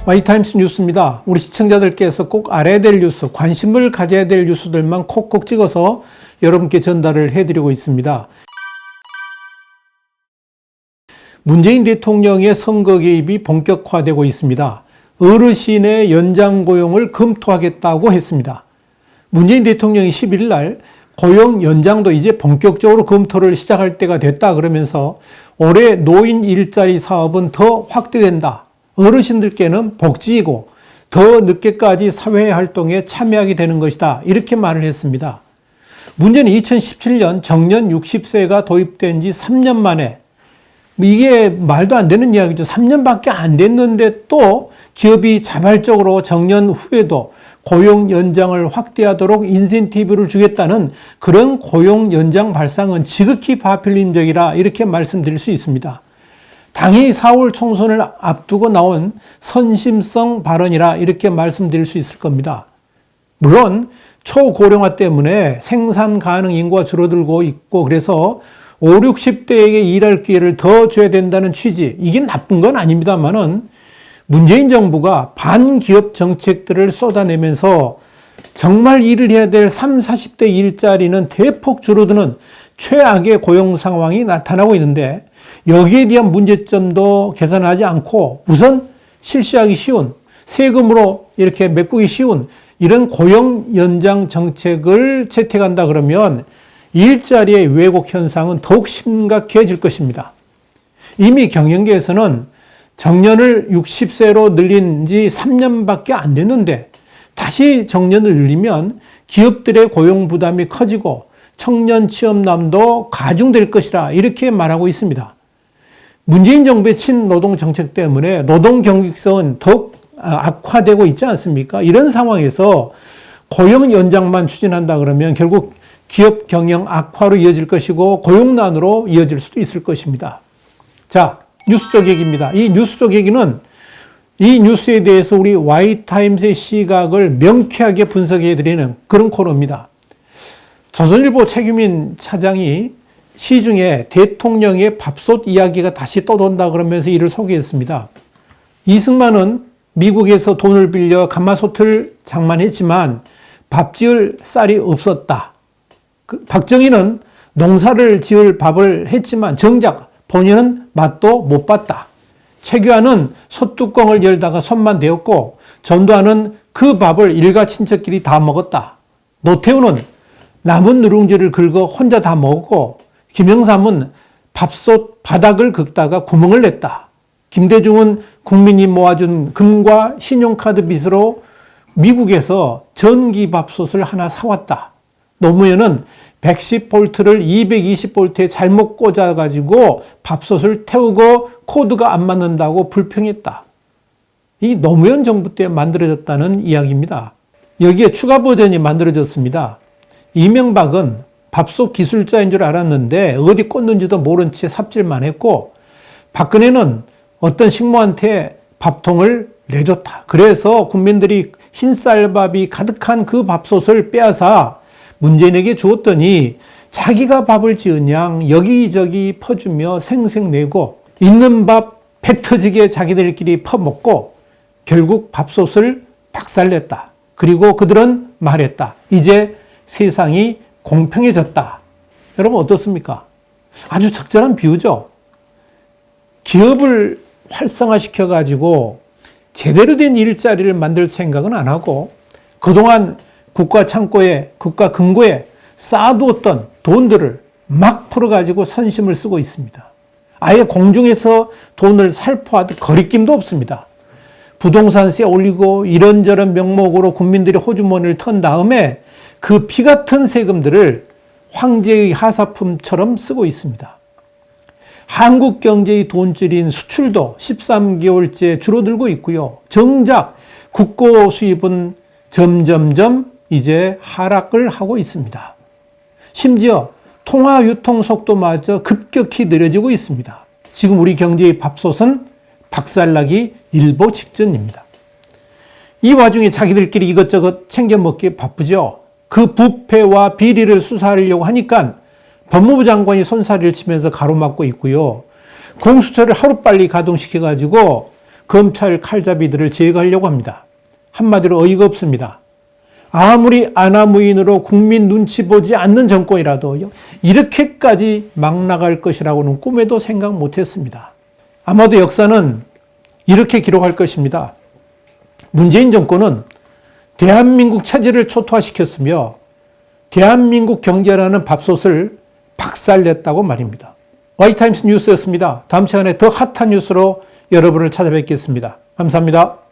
와이타임스 뉴스입니다. 우리 시청자들께서 꼭 알아야 될 뉴스, 관심을 가져야 될 뉴스들만 콕콕 찍어서 여러분께 전달을 해드리고 있습니다. 문재인 대통령의 선거 개입이 본격화되고 있습니다. 어르신의 연장 고용을 검토하겠다고 했습니다. 문재인 대통령이 11일 날 고용 연장도 이제 본격적으로 검토를 시작할 때가 됐다 그러면서 올해 노인 일자리 사업은 더 확대된다. 어르신들께는 복지이고 더 늦게까지 사회활동에 참여하게 되는 것이다. 이렇게 말을 했습니다. 문제는 2017년 정년 60세가 도입된 지 3년 만에 이게 말도 안 되는 이야기죠. 3년밖에 안 됐는데 또 기업이 자발적으로 정년 후에도 고용 연장을 확대하도록 인센티브를 주겠다는 그런 고용 연장 발상은 지극히 바필림적이라 이렇게 말씀드릴 수 있습니다. 당이 4월 총선을 앞두고 나온 선심성 발언이라 이렇게 말씀드릴 수 있을 겁니다. 물론 초고령화 때문에 생산 가능 인구가 줄어들고 있고 그래서 5, 60대에게 일할 기회를 더 줘야 된다는 취지, 이게 나쁜 건 아닙니다만은 문재인 정부가 반기업 정책들을 쏟아내면서 정말 일을 해야 될 30, 40대 일자리는 대폭 줄어드는 최악의 고용 상황이 나타나고 있는데 여기에 대한 문제점도 개선하지 않고 우선 실시하기 쉬운, 세금으로 이렇게 메꾸기 쉬운 이런 고용 연장 정책을 채택한다 그러면 일자리의 왜곡 현상은 더욱 심각해질 것입니다. 이미 경영계에서는 정년을 60세로 늘린 지 3년밖에 안 됐는데 다시 정년을 늘리면 기업들의 고용 부담이 커지고 청년 취업난도 가중될 것이라 이렇게 말하고 있습니다. 문재인 정부의 친노동 정책 때문에 노동 경직성은 더욱 악화되고 있지 않습니까? 이런 상황에서 고용 연장만 추진한다 그러면 결국 기업 경영 악화로 이어질 것이고 고용난으로 이어질 수도 있을 것입니다. 자, 뉴스적 얘기입니다. 이 뉴스적 얘기는 이 뉴스에 대해서 우리 Y타임스의 시각을 명쾌하게 분석해드리는 그런 코너입니다. 조선일보 최규민 차장이 시중에 대통령의 밥솥 이야기가 다시 떠돈다 그러면서 이를 소개했습니다. 이승만은 미국에서 돈을 빌려 가마솥을 장만했지만 밥 지을 쌀이 없었다. 박정희는 농사를 지을 밥을 했지만 정작 본인은 맛도 못 봤다. 최규하는 솥뚜껑을 열다가 손만 대었고 전두환은 그 밥을 일가 친척끼리 다 먹었다. 노태우는 남은 누룽지를 긁어 혼자 다 먹었고 김영삼은 밥솥 바닥을 긁다가 구멍을 냈다. 김대중은 국민이 모아준 금과 신용카드 빚으로 미국에서 전기밥솥을 하나 사왔다. 노무현은 110볼트를 220볼트에 잘못 꽂아가지고 밥솥을 태우고 코드가 안 맞는다고 불평했다. 이 노무현 정부 때 만들어졌다는 이야기입니다. 여기에 추가 버전이 만들어졌습니다. 이명박은 밥솥 기술자인 줄 알았는데 어디 꽂는지도 모른 채 삽질만 했고 박근혜는 어떤 식모한테 밥통을 내줬다. 그래서 국민들이 흰쌀밥이 가득한 그 밥솥을 빼앗아 문재인에게 주었더니 자기가 밥을 지은 양 여기저기 퍼주며 생색내고 있는 밥 배 터지게 자기들끼리 퍼먹고 결국 밥솥을 박살냈다. 그리고 그들은 말했다. 이제 세상이 공평해졌다. 여러분 어떻습니까? 아주 적절한 비유죠. 기업을 활성화시켜가지고 제대로 된 일자리를 만들 생각은 안 하고 그동안 국가 창고에, 국가 금고에 쌓아두었던 돈들을 막 풀어가지고 선심을 쓰고 있습니다. 아예 공중에서 돈을 살포하듯 거리낌도 없습니다. 부동산세 올리고 이런저런 명목으로 국민들이 호주머니를 턴 다음에 그 피 같은 세금들을 황제의 하사품처럼 쓰고 있습니다. 한국 경제의 돈줄인 수출도 13개월째 줄어들고 있고요. 정작 국고 수입은 점점점 이제 하락을 하고 있습니다. 심지어 통화 유통 속도마저 급격히 느려지고 있습니다. 지금 우리 경제의 밥솥은 박살나기 일보 직전입니다. 이 와중에 자기들끼리 이것저것 챙겨 먹기에 바쁘죠. 그 부패와 비리를 수사하려고 하니까 법무부 장관이 손사래를 치면서 가로막고 있고요. 공수처를 하루빨리 가동시켜가지고 검찰 칼잡이들을 제거하려고 합니다. 한마디로 어이가 없습니다. 아무리 아나무인으로 국민 눈치 보지 않는 정권이라도 이렇게까지 막 나갈 것이라고는 꿈에도 생각 못했습니다. 아마도 역사는 이렇게 기록할 것입니다. 문재인 정권은 대한민국 체제를 초토화시켰으며 대한민국 경제라는 밥솥을 박살냈다고 말입니다. 와이타임스 뉴스였습니다. 다음 시간에 더 핫한 뉴스로 여러분을 찾아뵙겠습니다. 감사합니다.